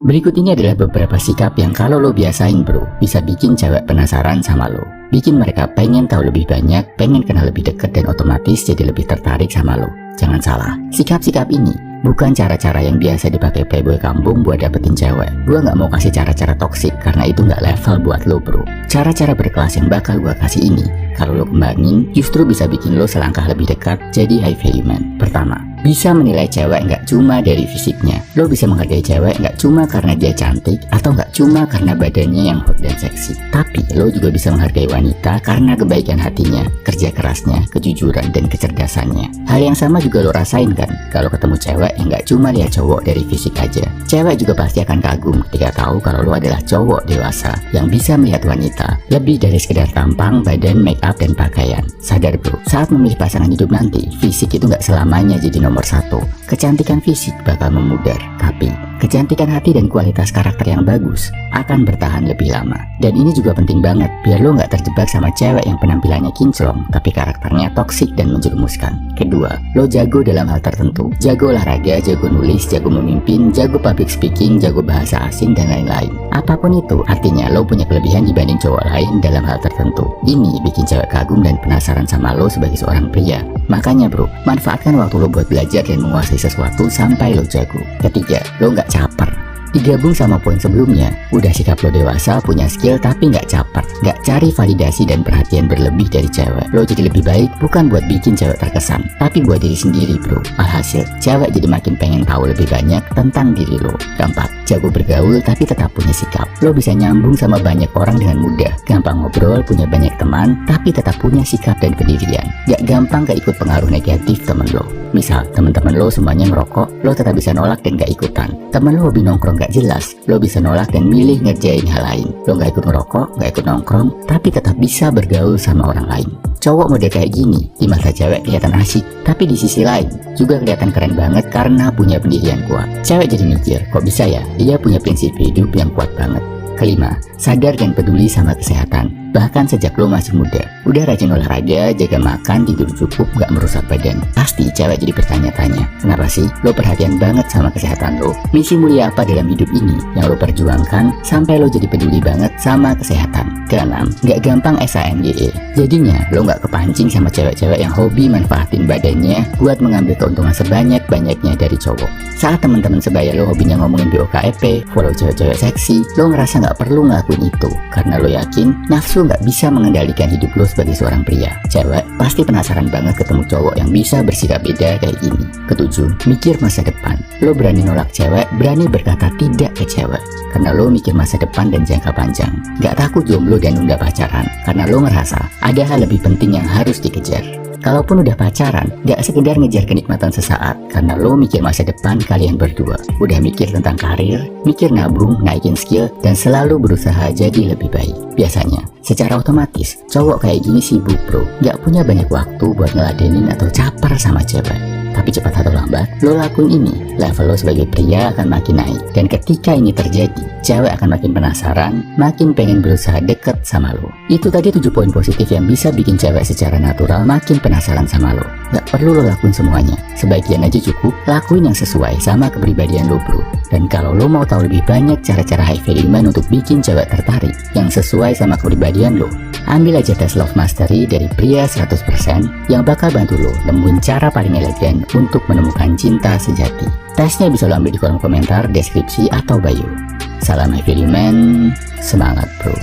Berikut ini adalah beberapa sikap yang kalau lo biasain bro, bisa bikin cewek penasaran sama lo. Bikin mereka pengen tahu lebih banyak, pengen kenal lebih dekat dan otomatis jadi lebih tertarik sama lo. Jangan salah, sikap-sikap ini bukan cara-cara yang biasa dipakai playboy kampung buat dapetin cewek. Gua nggak mau kasih cara-cara toksik karena itu nggak level buat lo bro. Cara-cara berkelas yang bakal gua kasih ini, kalau lo kembangin, justru bisa bikin lo selangkah lebih dekat jadi high value man. Pertama, bisa menilai cewek nggak cuma dari fisiknya. Lo bisa menghargai cewek nggak cuma karena dia cantik atau nggak cuma karena badannya yang hot dan seksi. Tapi lo juga bisa menghargai wanita karena kebaikan hatinya, kerja kerasnya, kejujuran dan kecerdasannya. Hal yang sama juga lo rasain kan kalau ketemu cewek yang nggak cuma lihat cowok dari fisik aja. Cewek juga pasti akan kagum ketika tahu kalau lo adalah cowok dewasa yang bisa melihat wanita lebih dari sekedar tampang, badan, make up dan pakaian. Sadar bro, saat memilih pasangan hidup nanti, fisik itu nggak selamanya jadi nomor satu. Kecantikan fisik bakal memudar, tapi kecantikan hati dan kualitas karakter yang bagus akan bertahan lebih lama. Dan ini juga penting banget biar lo nggak terjebak sama cewek yang penampilannya kinclong tapi karakternya toksik dan menjerumuskan. Kedua, lo jago dalam hal tertentu. Jago olahraga, jago nulis, jago memimpin, jago public speaking, jago bahasa asing dan lain-lain. Apapun itu, artinya lo punya kelebihan dibanding cowok lain dalam hal tertentu. Ini bikin cewek kagum dan penasaran sama lo sebagai seorang pria. Makanya bro, manfaatkan waktu lo buat belajar dan menguasai sesuatu sampai lo jago. Ketiga, lo nggak caper. Digabung sama poin sebelumnya, udah sikap lo dewasa, punya skill tapi nggak caper, nggak cari validasi dan perhatian berlebih dari cewek. Lo jadi lebih baik bukan buat bikin cewek terkesan, tapi buat diri sendiri bro. Alhasil, cewek jadi makin pengen tahu lebih banyak tentang diri lo. Keempat, jago bergaul tapi tetap punya sikap. Lo bisa nyambung sama banyak orang dengan mudah, gampang ngobrol, punya banyak teman, tapi tetap punya sikap dan pendirian. Gak gampang keikut pengaruh negatif temen lo. Misal, teman-teman lo semuanya ngerokok, lo tetap bisa nolak dan gak ikutan. Temen lo hobi nongkrong gak jelas, lo bisa nolak dan milih ngerjain hal lain. Lo gak ikut ngerokok, gak ikut nongkrong, tapi tetap bisa bergaul sama orang lain. Cowok mode kayak gini, di mata cewek kelihatan asik, tapi di sisi lain juga kelihatan keren banget karena punya pendirian kuat. Cewek jadi mikir, kok bisa ya, dia punya prinsip hidup yang kuat banget. Kelima, sadar dan peduli sama kesehatan. Bahkan sejak lo masih muda, udah rajin olahraga, jaga makan, tidur cukup, gak merusak badan. Pasti cewek jadi bertanya-tanya, kenapa sih lo perhatian banget sama kesehatan lo? Misi mulia apa dalam hidup ini yang lo perjuangkan sampai lo jadi peduli banget sama kesehatan? Keenam, gak gampang SAMYE. Jadinya lo gak kepancing sama cewek-cewek yang hobi manfaatin badannya buat mengambil keuntungan sebanyak-banyaknya dari cowok. Saat teman-teman sebaya lo hobinya ngomongin BOKFP, follow cewek-cewek seksi, lo ngerasa gak perlu ngelakuin itu karena lo yakin nafsu nggak bisa mengendalikan hidup lo sebagai seorang pria. Cewek pasti penasaran banget ketemu cowok yang bisa bersikap beda kayak gini. Ketujuh, mikir masa depan. Lo berani nolak cewek, berani berkata tidak ke cewek karena lo mikir masa depan dan jangka panjang. Gak takut jomblo dan nunda pacaran karena lo ngerasa ada hal lebih penting yang harus dikejar. Kalaupun udah pacaran, gak sekedar ngejar kenikmatan sesaat karena lo mikir masa depan kalian berdua. Udah mikir tentang karir, mikir nabung, naikin skill, dan selalu berusaha jadi lebih baik. Biasanya, secara otomatis, cowok kayak gini sibuk bro, gak punya banyak waktu buat ngeladenin atau caper sama cewek. Tapi cepat atau lambat, lo lakuin ini, level lo sebagai pria akan makin naik. Dan ketika ini terjadi, cewek akan makin penasaran, makin pengen berusaha deket sama lo. Itu tadi 7 poin positif yang bisa bikin cewek secara natural makin penasaran sama lo. Gak perlu lo lakuin semuanya, sebagian aja cukup, lakuin yang sesuai sama kepribadian lo bro. Dan kalau lo mau tahu lebih banyak cara-cara high value man untuk bikin cewek tertarik yang sesuai sama kepribadian lo, ambil aja tes Love Mastery dari Pria 100% yang bakal bantu lo nemuin cara paling elegan untuk menemukan cinta sejati. Tesnya bisa lo ambil di kolom komentar, deskripsi, atau bio. Salam high value man, semangat bro.